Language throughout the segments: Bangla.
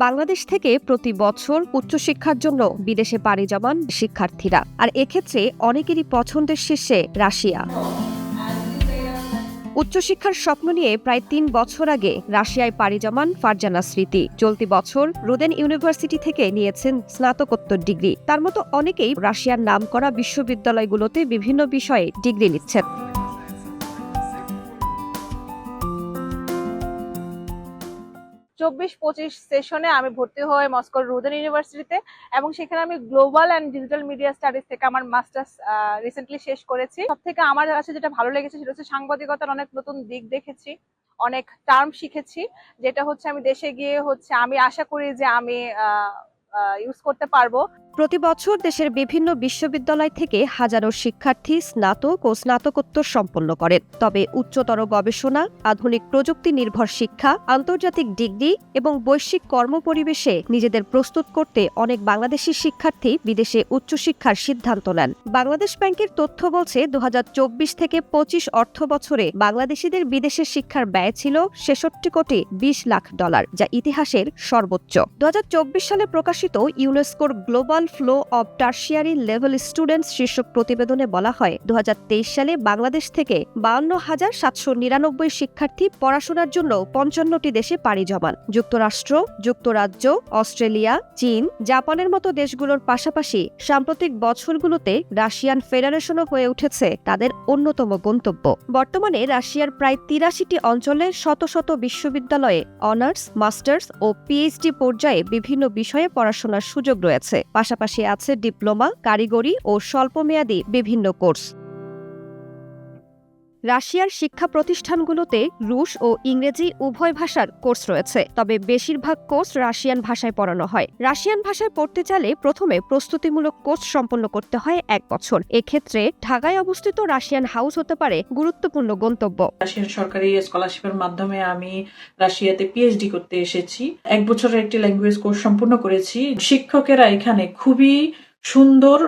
বাংলাদেশ থেকে প্রতি বছর উচ্চশিক্ষার জন্য বিদেশে পাড়ি জমান শিক্ষার্থীরা, আর এক্ষেত্রে অনেকেরই পছন্দের শীর্ষে রাশিয়া। উচ্চশিক্ষার স্বপ্ন নিয়ে প্রায় ৩ বছর আগে রাশিয়ায় পাড়ি জমান ফারজানা স্মৃতি। চলতি বছর রুদেন ইউনিভার্সিটি থেকে নিয়েছেন স্নাতকোত্তর ডিগ্রি। তার মতো অনেকেই রাশিয়ার নামকরা বিশ্ববিদ্যালয়গুলোতে বিভিন্ন বিষয়ে ডিগ্রি নিচ্ছেন। ২৪-২৫ সেশনে আমি ভর্তি হই মস্কোর রুদেন ইউনিভার্সিটিতে, এবং সেখানে আমি global and digital media studies থেকে আমার মাস্টার্স রিসেন্টলি শেষ করেছি। সব থেকে আমার কাছে যেটা ভালো লেগেছে সেটা হচ্ছে সাংবাদিকতার অনেক নতুন দিক দেখেছি, অনেক টার্ম শিখেছি, যেটা হচ্ছে আমি দেশে গিয়ে আমি আশা করি যে আমি ইউজ করতে পারবো। প্রতি বছর দেশের বিভিন্ন বিশ্ববিদ্যালয় থেকে হাজারো শিক্ষার্থী স্নাতক ও স্নাতকোত্তর সম্পন্ন করেন। তবে উচ্চতর গবেষণা, আধুনিক প্রযুক্তি নির্ভর শিক্ষা, আন্তর্জাতিক ডিগ্রি এবং বৈশ্বিক কর্মপরিবেশে নিজেদের প্রস্তুত করতে অনেক বাংলাদেশি শিক্ষার্থী বিদেশে উচ্চশিক্ষার সিদ্ধান্ত নেন। বাংলাদেশ ব্যাংকের তথ্য বলছে ২০২৪ থেকে ২৫ অর্থ বছরে বাংলাদেশিদের বিদেশে শিক্ষার ব্যয় ছিল $৬৬,০০,০০,০০০, যা ইতিহাসের সর্বোচ্চ। ২০২৪ সালে প্রকাশিত ইউনেস্কোর global flow of tertiary level students শীর্ষক প্রতিবেদনে বলা হয় ২০২৩ সালে বাংলাদেশ থেকে ৫২,৭৯৯ শিক্ষার্থী পড়াশোনার জন্য ৫৫টি দেশে পাড়ি জমান। যুক্তরাষ্ট্র, যুক্তরাজ্য, অস্ট্রেলিয়া, চীন, জাপানের মতো দেশগুলোর পাশাপাশি সাম্প্রতিক বছরগুলোতে রাশিয়ান ফেডারেশনও হয়ে উঠেছে তাদের অন্যতম গন্তব্য। বর্তমানে রাশিয়ার প্রায় ৮৩টি অঞ্চলে শত শত বিশ্ববিদ্যালয়ে অনার্স, মাস্টার্স ও পিএইচডি পর্যায়ে বিভিন্ন বিষয়ে পড়াশোনার সুযোগ রয়েছে। পাশাপাশি আছে ডিপ্লোমা, কারিগরি ও স্বল্পমেয়াদী বিভিন্ন কোর্স। রাশিয়ার শিক্ষা প্রতিষ্ঠানগুলোতে রুশ ও ইংরেজি উভয় ভাষার কোর্স রয়েছে, তবে বেশিরভাগ কোর্স রাশিয়ান ভাষায় পড়ানো হয়। রাশিয়ান ভাষায় পড়তে চাইলে প্রথমে প্রস্তুতিমূলক কোর্স সম্পন্ন করতে হয় ১ বছর। এক্ষেত্রে ঢাকায় অবস্থিত রাশিয়ান হাউস হতে পারে গুরুত্বপূর্ণ গন্তব্য। রাশিয়ান সরকারি স্কলারশিপের মাধ্যমে আমি রাশিয়াতে পিএইচডি করতে এসেছি। ১ বছরের একটি ল্যাঙ্গুয়েজ কোর্স সম্পূর্ণ করেছি। শিক্ষকেরা এখানে খুবই সুন্দর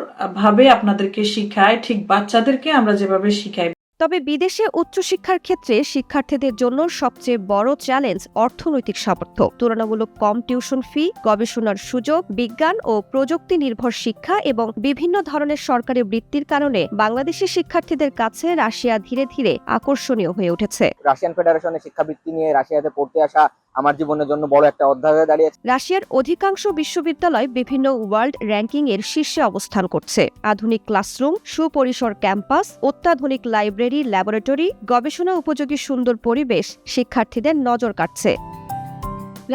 ভাবে আপনাদেরকে শিখায়, ঠিক বাচ্চাদেরকে আমরা যেভাবে শিখাই। তবে বিদেশে উচ্চশিক্ষার ক্ষেত্রে শিক্ষার্থীদের জন্য সবচেয়ে বড় চ্যালেঞ্জ অর্থনৈতিক সামর্থ্য। তুলনামূলক কম টিউশন ফি, গবেষণার সুযোগ, বিজ্ঞান ও প্রযুক্তি নির্ভর শিক্ষা এবং বিভিন্ন ধরনের সরকারি বৃত্তির কারণে বাংলাদেশি শিক্ষার্থীদের কাছে রাশিয়া ধীরে ধীরে আকর্ষণীয় হয়ে উঠেছে। রাশিয়ান ফেডারেশনের শিক্ষাবৃত্তি নিয়ে রাশিয়াতে পড়তে আসা আমার জীবনের জন্য বড় একটা অধ্যায় হয়ে দাঁড়িয়েছে। রাশিয়ার অধিকাংশ বিশ্ববিদ্যালয় বিভিন্ন ওয়ার্ল্ড র্যাঙ্কিং এর শীর্ষে অবস্থান করছে। আধুনিক ক্লাসরুম, সুপরিসর ক্যাম্পাস, অত্যাধুনিক লাইব্রেরি, ল্যাবরেটরি, গবেষণা উপযোগী সুন্দর পরিবেশ শিক্ষার্থীদের নজর কাটছে।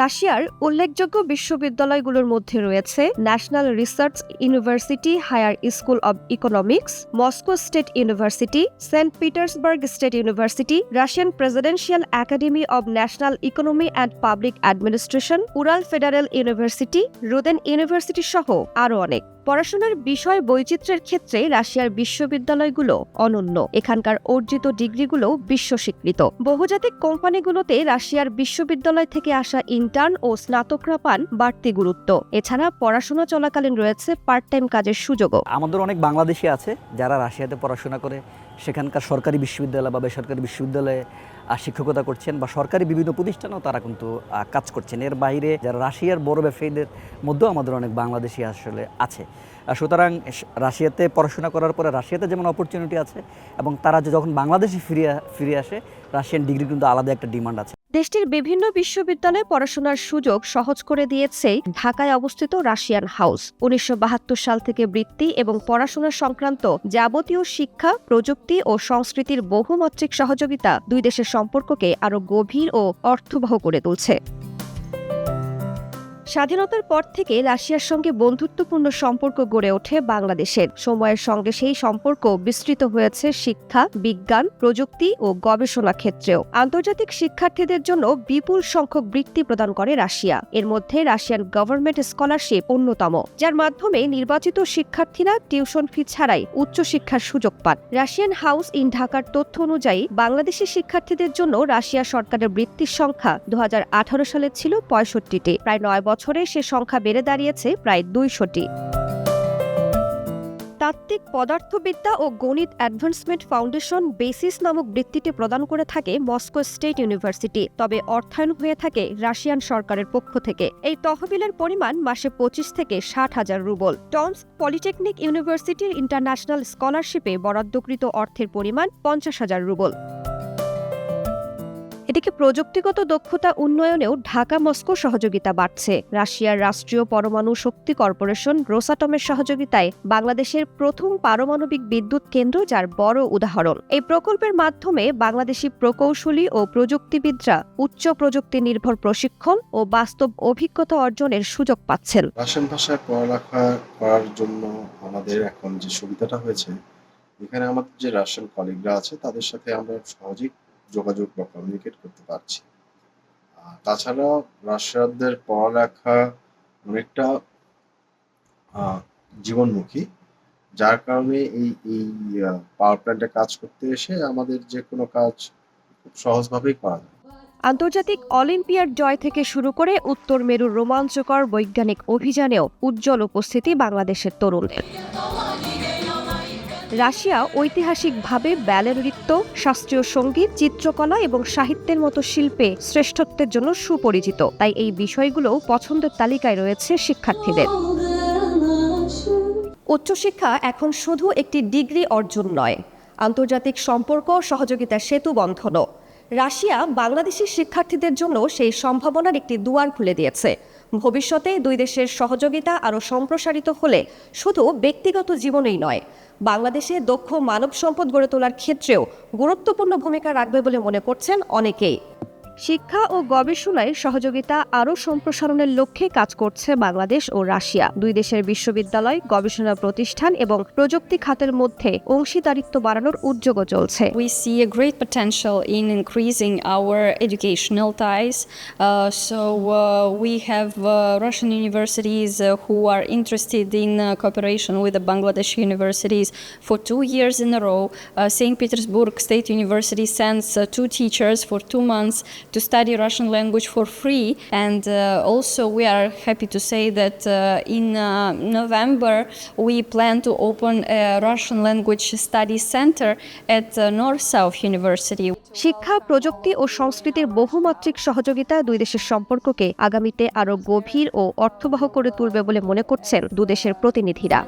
রাশিয়ার উল্লেখযোগ্য বিশ্ববিদ্যালয়গুলোর মধ্যে রয়েছে national research university, higher school of economics, Moscow state university, Saint Petersburg state university, Russian presidential academy of national economy and public administration, Ural federal university, RUDN university সহ আরও অনেক। পড়াশোনার বিষয় বৈচিত্র্যের ক্ষেত্রে রাশিয়ার বিশ্ববিদ্যালয়গুলো অনন্য। এখানকার অর্জিত ডিগ্রিগুলো বিশ্ব স্বীকৃত। বহুজাতিক কোম্পানিগুলোতে রাশিয়ার বিশ্ববিদ্যালয় থেকে আসা ইন্টার্ন ও স্নাতকরা পান বাড়তি গুরুত্ব। এছাড়া পড়াশোনা চলাকালীন রয়েছে পার্ট টাইম কাজের সুযোগও। আমাদের অনেক বাংলাদেশি আছে যারা রাশিয়াতে পড়াশোনা করে সেখানকার সরকারি বিশ্ববিদ্যালয় বা বেসরকারি বিশ্ববিদ্যালয়ে শিক্ষকতা করছেন, বা সরকারি বিভিন্ন প্রতিষ্ঠানেও তারা কিন্তু কাজ করছেন। এর বাইরে যারা রাশিয়ার বড় ব্যবসায়ীদের মধ্যেও আমাদের অনেক বাংলাদেশি আসলে আছে। সুতরাং রাশিয়াতে পড়াশোনা করার পরে রাশিয়াতে যেমন অপরচুনিটি আছে, এবং তারা যখন বাংলাদেশে ফিরে আসে রাশিয়ান ডিগ্রি কিন্তু আলাদা একটা ডিমান্ড আছে। দেশটির বিভিন্ন বিশ্ববিদ্যালয়ে পড়াশোনার সুযোগ সহজ করে দিয়েছে ঢাকায় অবস্থিত রাশিয়ান হাউস। ১৯৭২ সাল থেকে বৃত্তি এবং পড়াশোনা সংক্রান্ত যাবতীয় শিক্ষা, প্রযুক্তি ও সংস্কৃতির বহুমাত্রিক সহযোগিতা দুই দেশের সম্পর্ককে আরও গভীর ও অর্থবহ করে তুলছে। স্বাধীনতার পর থেকে রাশিয়ার সঙ্গে বন্ধুত্বপূর্ণ সম্পর্ক গড়ে ওঠে বাংলাদেশের। সময়ের সঙ্গে সেই সম্পর্ক বিস্তৃত হয়েছে শিক্ষা, বিজ্ঞান, প্রযুক্তি ও গবেষণা ক্ষেত্রেও। আন্তর্জাতিক শিক্ষার্থীদের জন্য বিপুল সংখ্যক বৃত্তি প্রদান করে রাশিয়া। এর মধ্যে রাশিয়ান গভর্নমেন্ট স্কলারশিপ অন্যতম, যার মাধ্যমে নির্বাচিত শিক্ষার্থীরা টিউশন ফি ছাড়াই উচ্চশিক্ষার সুযোগ পান। রাশিয়ান হাউস ইন ঢাকার তথ্য অনুযায়ী বাংলাদেশি শিক্ষার্থীদের জন্য রাশিয়া সরকারের বৃত্তির সংখ্যা ২০১৮ সালে ছিল ৬৫টি। প্রায় ৯ বছরে সে সংখ্যা বেড়ে দাঁড়িয়েছে প্রায় ২০০টি। তাত্ত্বিক পদার্থবিদ্যা ও গণিত অ্যাডভান্সমেন্ট ফাউন্ডেশন বেসিস নামক বৃত্তিটি প্রদান করে থাকে মস্কো স্টেট ইউনিভার্সিটি, তবে অর্থায়ন হয়ে থাকে রাশিয়ান সরকারের পক্ষ থেকে। এই তহবিলের পরিমাণ মাসে 25 থেকে 60,000 রুবল। টমস্ক পলিটেকনিক ইউনিভার্সিটির ইন্টারন্যাশনাল স্কলারশিপে বরাদ্দকৃত অর্থের পরিমাণ 50,000 রুবল। এদিকে প্রযুক্তিগত দক্ষতা উন্নয়নেও ঢাকা মস্কো সহযোগিতা বাড়ছে। রাশিয়ার রাষ্ট্রীয় পরমাণু শক্তি কর্পোরেশন রোসাটমের সহযোগিতায় বাংলাদেশের প্রথম পারমাণবিক বিদ্যুৎ কেন্দ্র, যার বড় উদাহরণ। এই প্রকল্পের মাধ্যমে বাংলাদেশি প্রকৌশলী ও প্রযুক্তিবিদরা উচ্চ প্রযুক্তি নির্ভর প্রশিক্ষণ ও বাস্তব অভিজ্ঞতা অর্জনের সুযোগ পাচ্ছেন। রাশিয়ান ভাষায় পড়ালেখা করার জন্য আমাদের এখন যে সুবিধাটা হয়েছে, এখানে আমাদের যে রাশিয়ান কলিগরা আছে তাদের সাথে আমরা সহজেই যোগাযোগ বা কমিউনিকেট করতে পারছি। তাছাড়া রাশিয়ানদের পড়ালেখা অনেকটা জীবনমুখী, যার কারণে এই পাওয়ার প্ল্যান্টে কাজ করতে এসে আমাদের যে কোনো কাজ খুব সহজভাবেই করা যায়। আন্তর্জাতিক অলিম্পিয়াড জয় থেকে শুরু করে উত্তর মেরুর রোমাঞ্চকর বৈজ্ঞানিক অভিযানেও উজ্জ্বল উপস্থিতি বাংলাদেশের তরুণদের। রাশিয়া ঐতিহাসিকভাবে ব্যালে নৃত্য, শাস্ত্রীয় সঙ্গীত, চিত্রকলা এবং সাহিত্যের মতো শিল্পে শ্রেষ্ঠত্বের জন্য সুপরিচিত। তাই এই বিষয়গুলো পছন্দের তালিকায় রয়েছে শিক্ষার্থীদের। উচ্চশিক্ষা এখন শুধু একটি ডিগ্রি অর্জন নয়, আন্তর্জাতিক সম্পর্ক সহযোগিতার সেতু বন্ধনও। রাশিয়া বাংলাদেশি শিক্ষার্থীদের জন্য সেই সম্ভাবনার একটি দুয়ার খুলে দিয়েছে। ভবিষ্যতে দুই দেশের সহযোগিতা আরও সম্প্রসারিত হলে শুধু ব্যক্তিগত জীবনেই নয়, বাংলাদেশে দক্ষ মানব সম্পদ গড়ে তোলার ক্ষেত্রেও গুরুত্বপূর্ণ ভূমিকা রাখবে বলে মনে করছেন অনেকেই। শিক্ষা ও গবেষণায় সহযোগিতা আরও সম্প্রসারণের লক্ষ্যে কাজ করছে বাংলাদেশ ও রাশিয়া। দুই দেশের বিশ্ববিদ্যালয়, গবেষণা প্রতিষ্ঠান এবং প্রযুক্তি খাতের মধ্যে অংশীদারিত্ব বাড়ানোর উদ্যোগও চলছে। We see a great potential in increasing our educational ties. We have Russian universities who are interested in cooperation with the Bangladesh universities for 2 years in a row. St. Petersburg State University sends 2 teachers for 2 months to study Russian language for free, and also we are happy to say that in November we plan to open a Russian language study center at North-South University. শিক্ষা, প্রযুক্তি ও সংস্কৃতির বহুমাত্রিক সহযোগিতা দুই দেশের সম্পর্ককে আগামীতে আরও গভীর ও অর্থবহ করে তুলবে বলে মনে করছেন দুদেশের প্রতিনিধিরা।